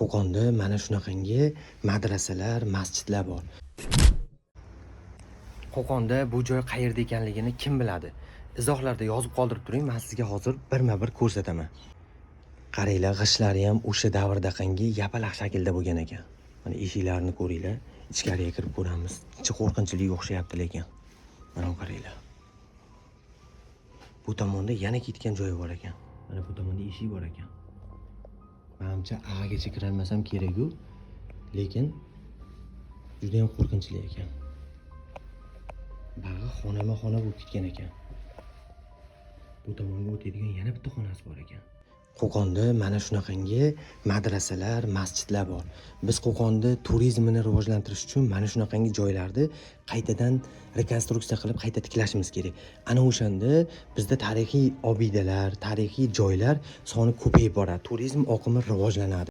Qo'qonda mana shunaqangi madrasalar, masjidlar bor. Qo'qonda bu joy qayerda ekanligini kim biladi? Izohlarda yozib qoldirib turing, men sizga hozir birma-bir ko'rsataman. Qaranglar, g'ishlari ham o'sha davrdaqangi yapaloq shaklda bo'lgan ekan. Mana eshiklarni ko'ringlar, ichkariga kirib ko'ramiz. Ichi qo'rqinchli o'xshayapti lekin. Mana qaranglar. Bu tomonda yana ketgan joyi bor ekan. Mana bu tomonda eshik bor ekan. Menimcha ag'agacha kira olmasam kerak-ku, lekin juda ham qo'rqinchli ekan. Bag'i xonama-xona bo'lib ketgan ekan. Bu tomonga o'tadigan yana bitta xonasi bor ekan. Qo'qonda mana shunaqangi madrasalar, masjidlar bor. Biz Qo'qonda turizmni rivojlantirish uchun mana shunaqangi joylarni qaytadan rekonstruksiya qilib qayta tiklashimiz kerak. Ana o'shanda bizda tarixiy obidalar, tarixiy joylar soni ko'payib boradi. Turizm oqimi rivojlanadi.